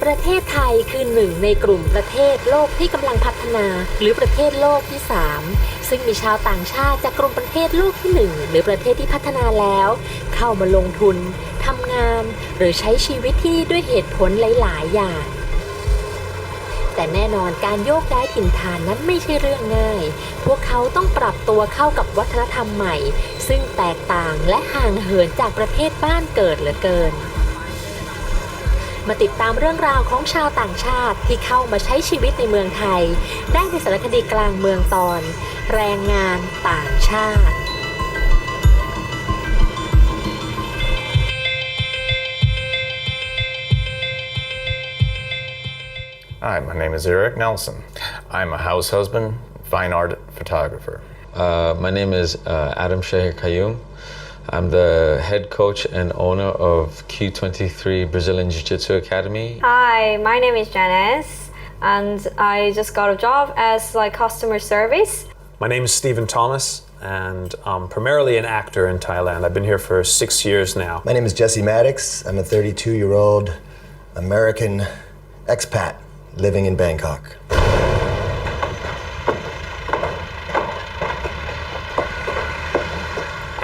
ประเทศไทยคือหนึ่งในกลุ่มประเทศโลกที่กำลังพัฒนาหรือประเทศโลกที่ 3ซึ่งมีชาวต่างชาติจากกลุ่มประเทศโลกที่ 1หรือประเทศที่พัฒนาแล้วเข้ามาลงทุนทำงานหรือใช้ชีวิตที่นี่ด้วยเหตุผลหลายๆอย่างแต่แน่นอนการโยกย้ายถิ่นฐานนั้นไม่ใช่เรื่องง่ายพวกเขาต้องปรับตัวเข้ากับวัฒนธรรมใหม่ซึ่งแตกต่างและห่างเหินจากประเทศบ้านเกิดเหลือเกินมาติดตามเรื่องราวของชาวต่างชาติที่เข้ามาใช้ชีวิตในเมืองไทยได้ในสารคดีกลางเมืองตอนแรงงานต่างชาติ Hi, my name is Eric Nelson. I'm a house husband, fine art photographer. My name is Adam Sheher Kayum. I'm the head coach and owner of Q23 Brazilian Jiu-Jitsu Academy. Hi, my name is Janice, and I just got a job as customer service. My name is Stephen Thomas, and I'm primarily an actor in Thailand. I've been here for 6 years now. My name is Jesse Maddox. I'm a 32-year-old American expat living in Bangkok.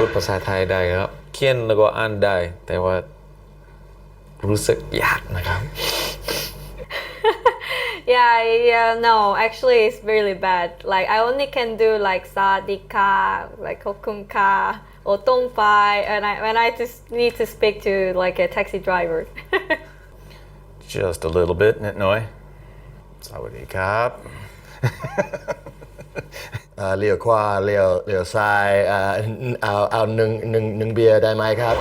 พูดภาษาไทยได้ครับเขียนแล้วก็อ่านได้แต่ว่ารู้สึกยากนะครับ No, actually it's really bad. I only can do sadika, kokumka, or tongpai, and when I just need to speak to a taxi driver. Just a little bit, นิดหน่อยสวัสดีครับ เลี้ยวขวาเลี้ยวซ้ายเอาหนึ่งเบียร์ได้ไหมครับ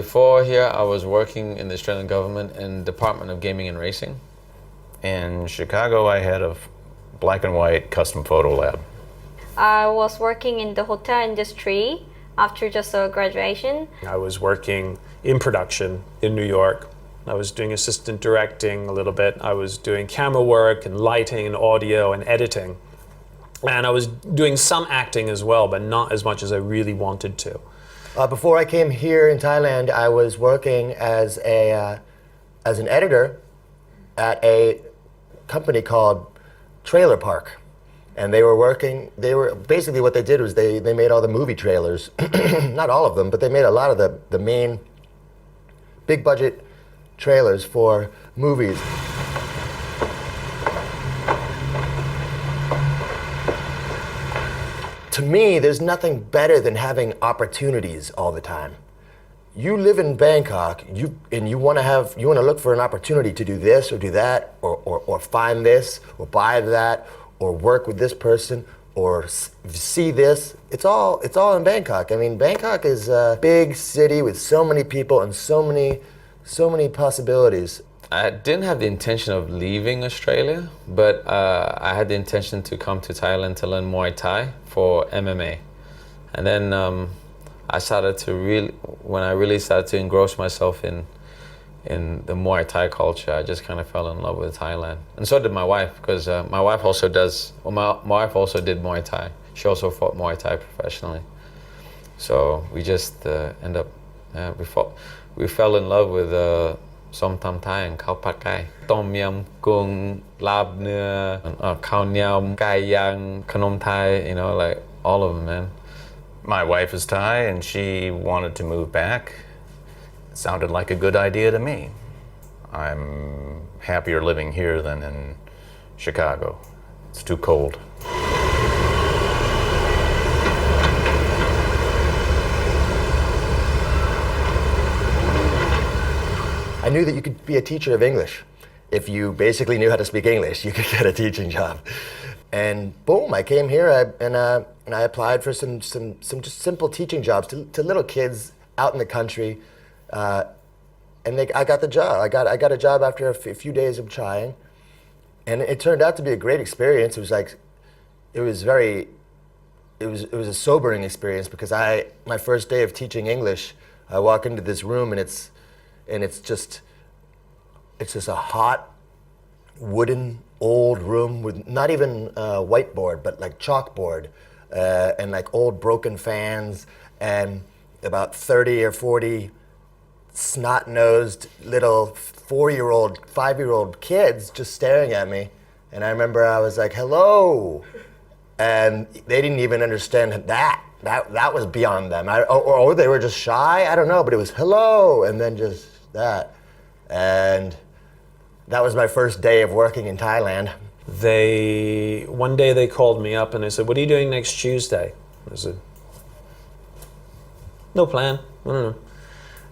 Before here, I was working in the Australian government in Department of Gaming and Racing. In Chicago, I had a black and white custom photo lab. I was working in the hotel industry after just graduation. I was working in production in New York. I was doing assistant directing a little bit. I was doing camera work and lighting and audio and editing. And I was doing some acting as well, but not as much as I really wanted to. Before I came here in Thailand, I was working as an editor at a company called Trailer Park. And they were basically what they did was they made all the movie trailers. Not all of them, but they made a lot of the main big budget trailers for movies. To me, there's nothing better than having opportunities all the time. You live in Bangkok, you want to look for an opportunity to do this or do that, or find this, or buy that, or work with this person, or see this. It's all in Bangkok. I mean, Bangkok is a big city with so many people and so many possibilities. I didn't have the intention of leaving Australia, but I had the intention to come to Thailand to learn Muay Thai for MMA. And then when I really started to engross myself in the Muay Thai culture, I just kind of fell in love with Thailand. And so did my wife, because my wife also my wife also did Muay Thai. She also fought Muay Thai professionally. So we just we fell in love with ส้มตำไทยข้าวผัดไก่ต้มยำกุ้งลาบเนื้อข้าวเหนียวไก่ย่างขนมไทย all of them, man. My wife is Thai and she wanted to move back. It sounded like a good idea to me. I'm happier living here than in Chicago. It's too cold. I knew that you could be a teacher of English. If you basically knew how to speak English, you could get a teaching job. And boom, I came here and I applied for some just simple teaching jobs to little kids out in the country. And I got the job. I got a job after a few days of trying. And it turned out to be a great experience. It was a sobering experience because my first day of teaching English, I walk into this room and it's just a hot wooden old room with not even a whiteboard but like chalkboard and like old broken fans and about 30 or 40 snot-nosed little 4-year-old, 5-year-old kids just staring at me. And I remember I was like, hello. And they didn't even understand that. That was beyond them. Or they were just shy. I don't know, but it was hello, and then just that. And that was my first day of working in Thailand. One day they called me up and they said, what are you doing next Tuesday? I said, no plan. I don't know.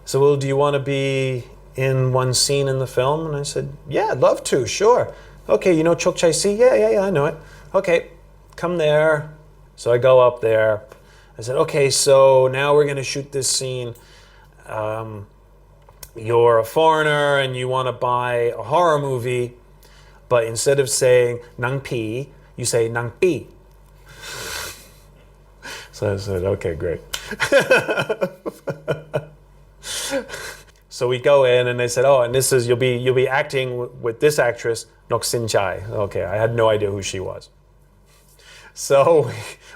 So, well, do you want to be in one scene in the film? And I said, yeah, I'd love to, sure. Okay, you know Chok Chai Si? Yeah, I know it. Okay, come there. So I go up there. I said, okay, so now we're going to shoot this scene. You're a foreigner and you want to buy a horror movie, but instead of saying Nang Pi, you say Nang Pi. So I said, okay, great. So we go in and they said, oh, and this is, you'll be acting with this actress, Nok Sin Chai. Okay, I had no idea who she was. So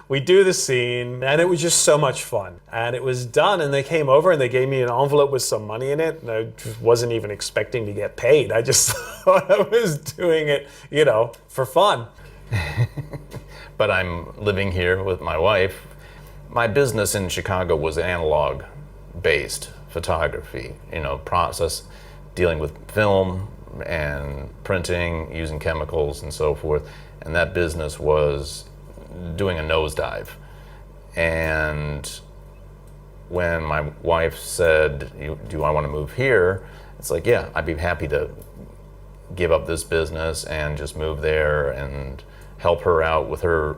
we do the scene, and it was just so much fun. And it was done, and they came over and they gave me an envelope with some money in it, and I wasn't even expecting to get paid. I just thought I was doing it, for fun. But I'm living here with my wife. My business in Chicago was analog-based photography, process, dealing with film and printing, using chemicals and so forth. And that business was doing a nosedive. And when my wife said, do I want to move here? It's like, yeah, I'd be happy to give up this business and just move there and help her out with her,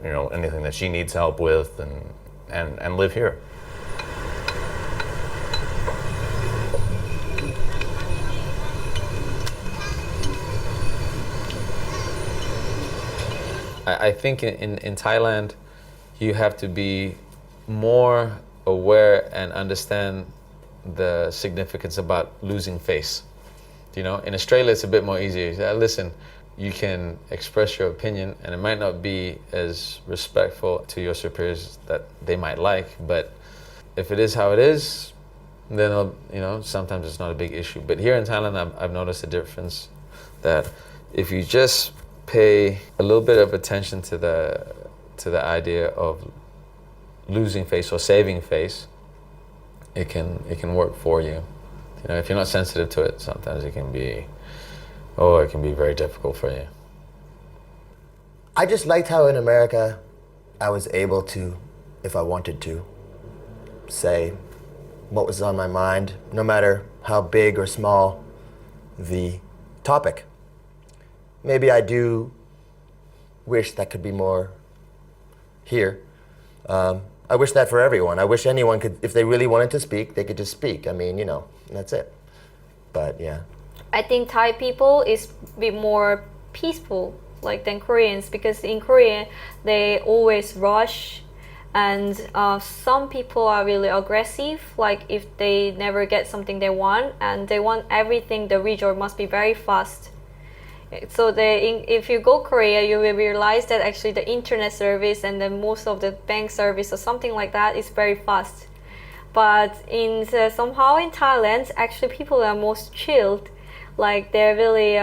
anything that she needs help with and live here. I think in Thailand, you have to be more aware and understand the significance about losing face. In Australia, it's a bit more easier. Listen, you can express your opinion, and it might not be as respectful to your superiors that they might like, but if it is how it is, then sometimes it's not a big issue. But here in Thailand, I've noticed a difference that if you just pay a little bit of attention to the idea of losing face or saving face, it can work for you. If you're not sensitive to it, sometimes it can be very difficult for you. I just liked how in America I was able to, if I wanted to, say what was on my mind, no matter how big or small the topic. Maybe I do wish that could be more here. I wish that for everyone. I wish anyone could, if they really wanted to speak, they could just speak. I mean, that's it. But yeah. I think Thai people is a bit more peaceful than Koreans, because in Korea they always rush, and some people are really aggressive, like if they never get something they want, and they want everything, the result must be very fast. So if you go Korea, you will realize that actually the internet service and then most of the bank service or something like that is very fast. But somehow in Thailand, actually people are most chilled. Like they're really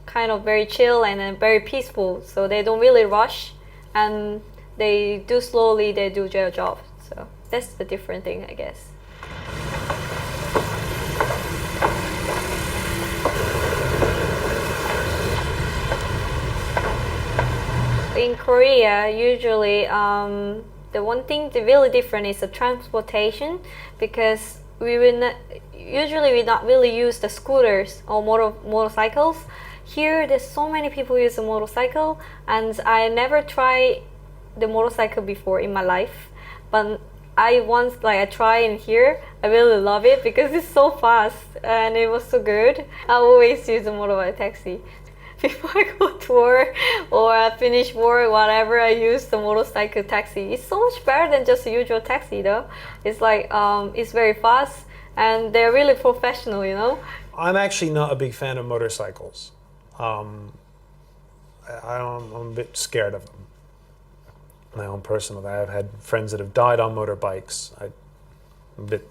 kind of very chill and very peaceful. So they don't really rush, and they do slowly, they do their job. So that's the different thing, I guess. In Korea, usually the one thing that's really different is the transportation, because we not really use the scooters or motorcycles. Here, there's so many people use a motorcycle, and I never tried the motorcycle before in my life, but I try in here. I really love it because it's so fast and it was so good. I always use a motorbike taxi. Before I go to work or I finish work, whatever, I use the motorcycle taxi. It's so much better than just a usual taxi though. It's it's very fast and they're really professional, I'm actually not a big fan of motorcycles. I'm a bit scared of them. my own personal. I've had friends that have died on motorbikes. I'm a bit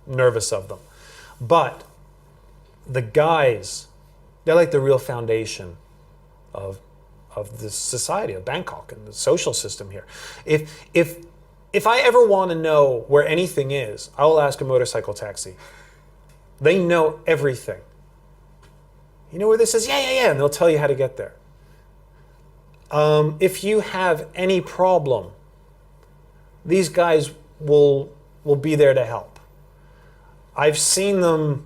nervous of them. But the guys, they're like the real foundation of this society of Bangkok and the social system here. If I ever want to know where anything is, I will ask a motorcycle taxi. They know everything. You know where this is? Yeah, and they'll tell you how to get there. If you have any problem, these guys will be there to help. I've seen them,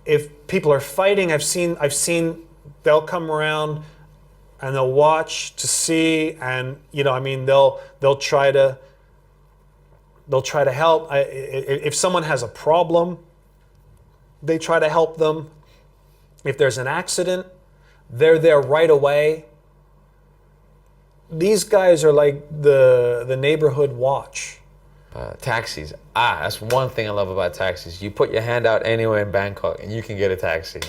if people are fighting, I've seen they'll come around and they'll watch to see, and they'll try to help. If someone has a problem, they try to help them. If there's an accident, they're there right away. These guys are like the neighborhood watch. Taxis. That's one thing I love about taxis. You put your hand out anywhere in Bangkok and you can get a taxi.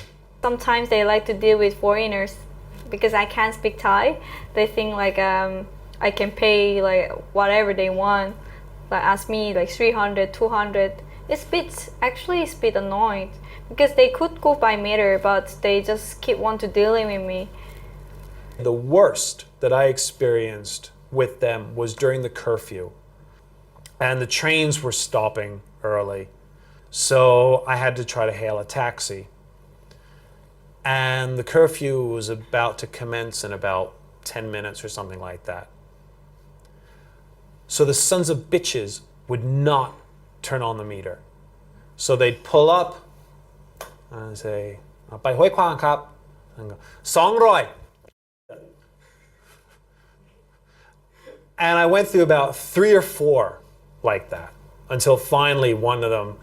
Sometimes they like to deal with foreigners because I can't speak Thai. They think like I can pay like whatever they want. Like ask me like 300, 200. It's a bit annoyed because they could go by meter, but they just keep want to dealing with me. The worst that I experienced with them was during the curfew. And the trains were stopping early. So I had to try to hail a taxi. And the curfew was about to commence in about 10 minutes or something like that. So the sons of bitches would not turn on the meter. So they'd pull up and say, ไปห้วยขวางครับ and go, 200. And I went through about 3 or 4 like that until finally one of them,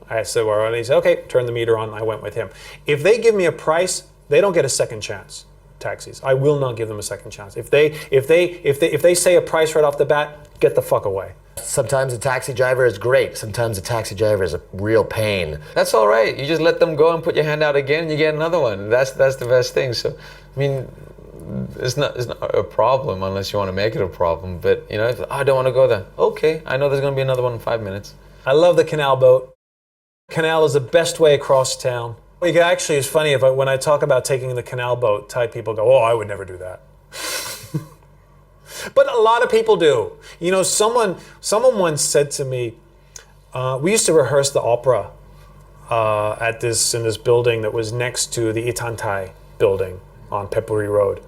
I said, well, and he said, okay, turn the meter on. I went with him. If they give me a price, they don't get a second chance. Taxis. I will not give them a second chance. If they say a price right off the bat, get the fuck away. Sometimes a taxi driver is great. Sometimes a taxi driver is a real pain. That's all right. You just let them go and put your hand out again and you get another one. That's the best thing. So, I mean, it's not a problem unless you want to make it a problem. But, I don't want to go there. Okay, I know there's going to be another one in 5 minutes. I love the canal boat. Canal is the best way across town. Actually, it's funny, when I talk about taking the canal boat, Thai people go, oh, I would never do that. But a lot of people do. Someone once said to me, we used to rehearse the opera in this building that was next to the Itan Thai building on Pepuri Road.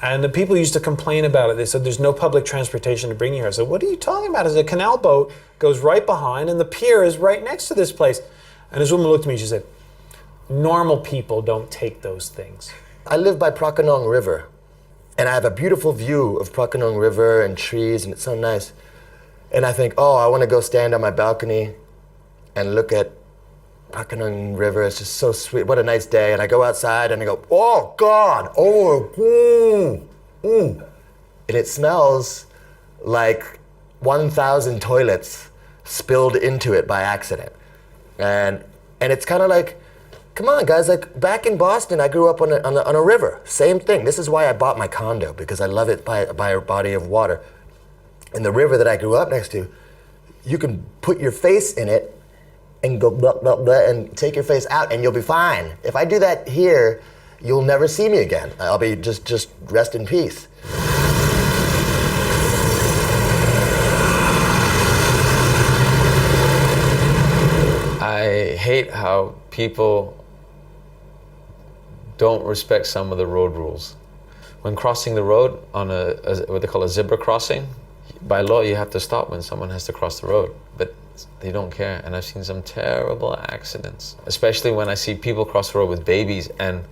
And the people used to complain about it. They said, there's no public transportation to bring you here. I said, what are you talking about? The canal boat goes right behind and the pier is right next to this place. And this woman looked at me, she said, normal people don't take those things. I live by Prakanong River, and I have a beautiful view of Prakanong River and trees, and it's so nice. And I think, oh, I want to go stand on my balcony and look at Prakanong River. It's just so sweet. What a nice day. And I go outside and I go, oh, God. Oh, and it smells like 1,000 toilets spilled into it by accident. And it's kind of like, come on, guys, like back in Boston, I grew up on a river. Same thing. This is why I bought my condo, because I love it by a body of water. And the river that I grew up next to, you can put your face in it and go blah, blah, blah, and take your face out and you'll be fine. If I do that here, you'll never see me again. I'll be just rest in peace. I hate how people don't respect some of the road rules. When crossing the road on what they call a zebra crossing, by law you have to stop when someone has to cross the road, but they don't care. And I've seen some terrible accidents, especially when I see people cross the road with babies and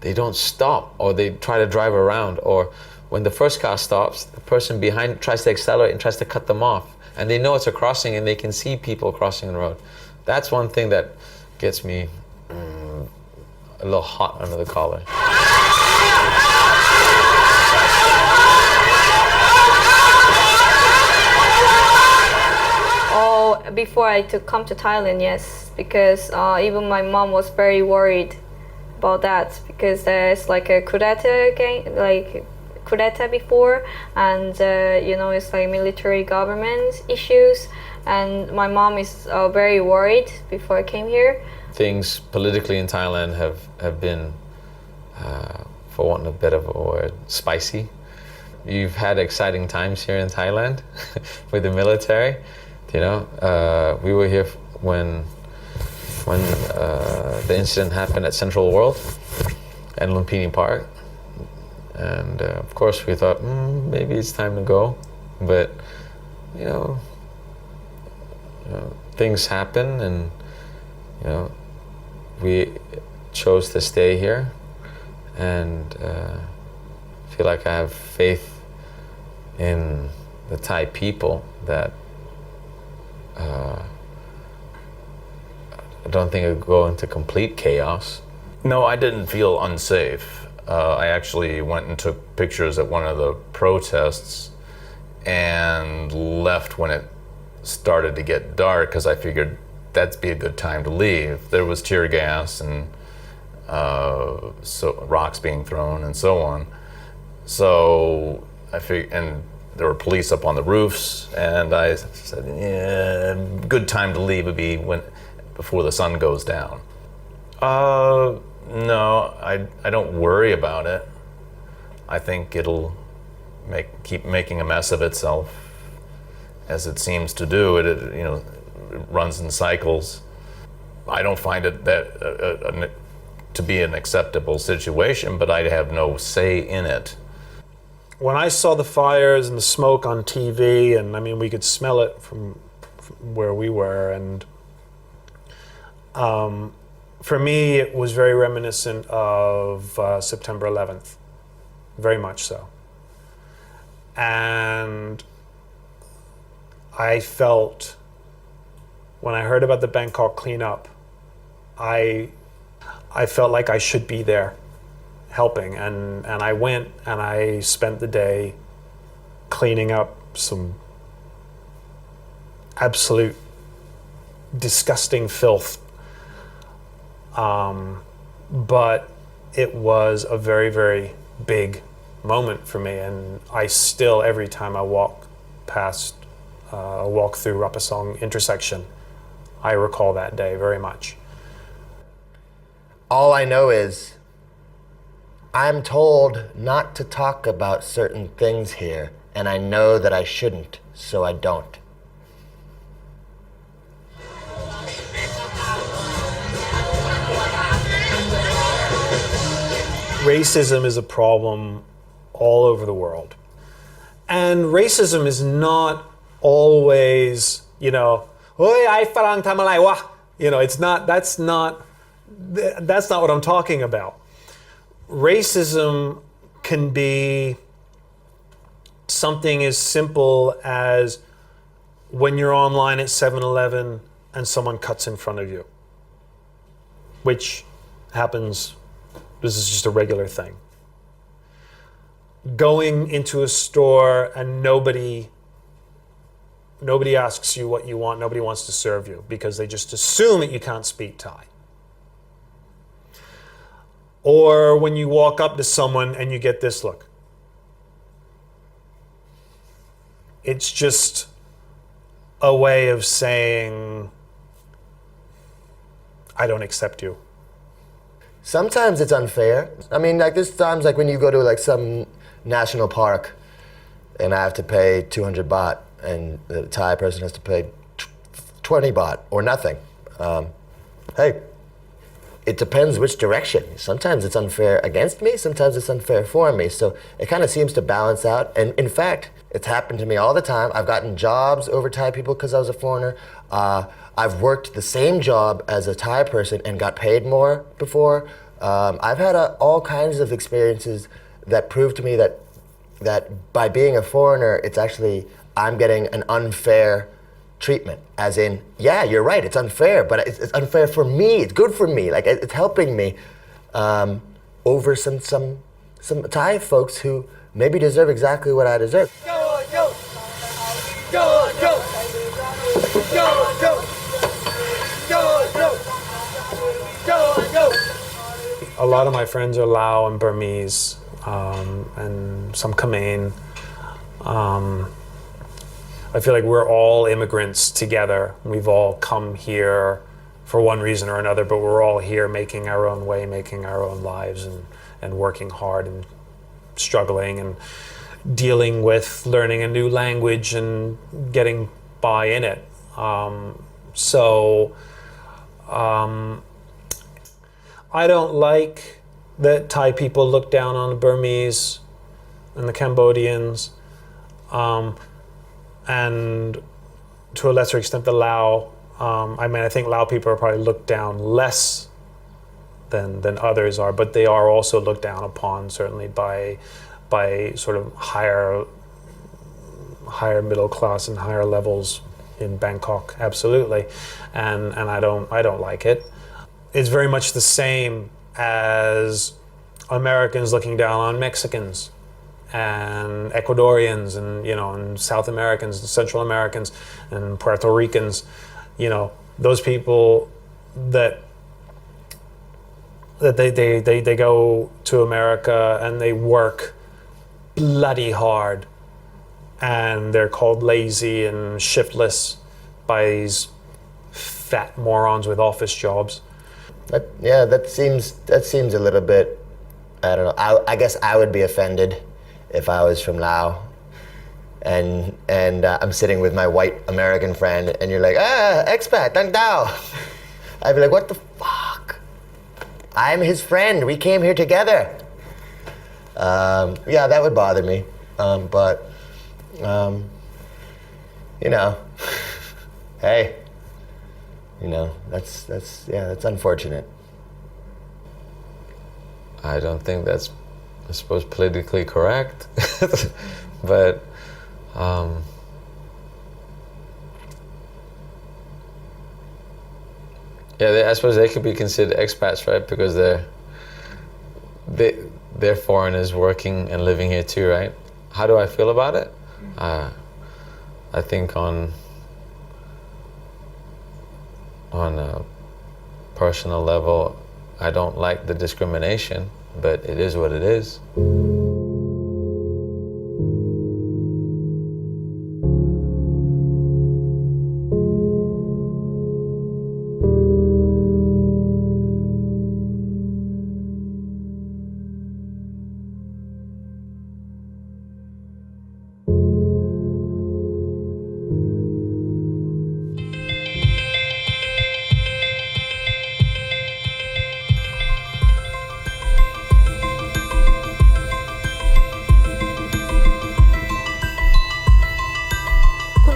they don't stop, or they try to drive around, or when the first car stops, the person behind tries to accelerate and tries to cut them off, and they know it's a crossing and they can see people crossing the road. That's one thing that gets me a little hot under the collar. Oh, before I come to Thailand, yes, because even my mom was very worried about that, because there's like a coup d'etat gang, like coup d'etat before, and it's like military government issues, and my mom is very worried before I came here. Things politically in Thailand have been, for want of a better word, spicy. You've had exciting times here in Thailand with the military. We were here when the incident happened at Central World and Lumpini Park, and of course we thought maybe it's time to go, but things happen, and we chose to stay here, and feel like I have faith in the Thai people that I don't think it would go into complete chaos. No, I didn't feel unsafe. I actually went and took pictures at one of the protests and left when it started to get dark because I figured that'd be a good time to leave. There was tear gas and so rocks being thrown and so on. So I figured, and there were police up on the roofs, and I said, yeah, good time to leave would be before the sun goes down. No, I don't worry about it. I think it'll keep making a mess of itself, as it seems to do. It runs in cycles. I don't find it that to be an acceptable situation, but I have no say in it. When I saw the fires and the smoke on TV, and I mean, we could smell it from where we were, and for me, it was very reminiscent of September 11th, very much so. And I felt, when I heard about the Bangkok cleanup, I felt like I should be there helping, and I went and I spent the day cleaning up some absolute disgusting filth. But it was a very, very big moment for me, and I still, every time I walk through Rapasong intersection, I recall that day very much. All I know is I'm told not to talk about certain things here, and I know that I shouldn't, so I don't. Racism is a problem all over the world. And racism is not always, "Oi, ai farang tamalai wa." It's not, that's not what I'm talking about. Racism can be something as simple as when you're online at 7-Eleven and someone cuts in front of you, which happens. This is just a regular thing. Going into a store and nobody asks you what you want, nobody wants to serve you because they just assume that you can't speak Thai. Or when you walk up to someone and you get this look. It's just a way of saying, I don't accept you. Sometimes it's unfair. I mean, like there's times like when you go to like some national park and I have to pay 200 baht and the Thai person has to pay 20 baht or nothing. Hey, it depends which direction. Sometimes it's unfair against me, sometimes it's unfair for me. So it kind of seems to balance out. And in fact, it's happened to me all the time. I've gotten jobs over Thai people because I was a foreigner. I've worked the same job as a Thai person and got paid more before. I've had all kinds of experiences that prove to me that by being a foreigner, it's actually, I'm getting an unfair treatment. As in, yeah, you're right, it's unfair, but it's unfair for me, it's good for me. Like, it's helping me over some Thai folks who maybe deserve exactly what I deserve. A lot of my friends are Lao and Burmese and some Khmer. I feel like we're all immigrants together. We've all come here for one reason or another, but we're all here making our own way, making our own lives, and working hard and struggling and dealing with learning a new language and getting by in it. I don't like that Thai people look down on the Burmese and the Cambodians, and to a lesser extent the Lao. I think Lao people are probably looked down less than others are, but they are also looked down upon certainly by sort of higher middle class and higher levels in Bangkok, absolutely, and I don't like it. It's very much the same as Americans looking down on Mexicans and Ecuadorians and South Americans and Central Americans and Puerto Ricans, those people that they go to America and they work bloody hard and they're called lazy and shiftless by these fat morons with office jobs. That seems a little bit, I don't know, I guess I would be offended if I was from Laos and I'm sitting with my white American friend and you're like, expat, Tang Dao. I'd be like, what the fuck? I'm his friend, we came here together. That would bother me, but hey, that's unfortunate. I don't think that's, I suppose, politically correct, but I suppose they could be considered expats, right? Because they're foreigners working and living here too, right? How do I feel about it? I think on a personal level, I don't like the discrimination, but it is what it is.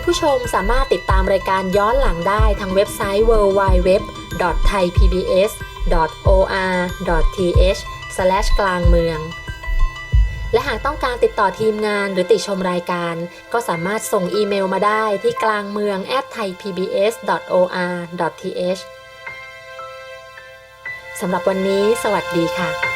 ผู้ชมสามารถติดตามรายการย้อนหลังได้ทางเว็บไซต์ www.thaipbs.or.th/กลางเมืองและหากต้องการติดต่อทีมงานหรือติชมรายการก็สามารถส่งอีเมลมาได้ที่กลางเมือง @thaipbs.or.th สำหรับวันนี้สวัสดีค่ะ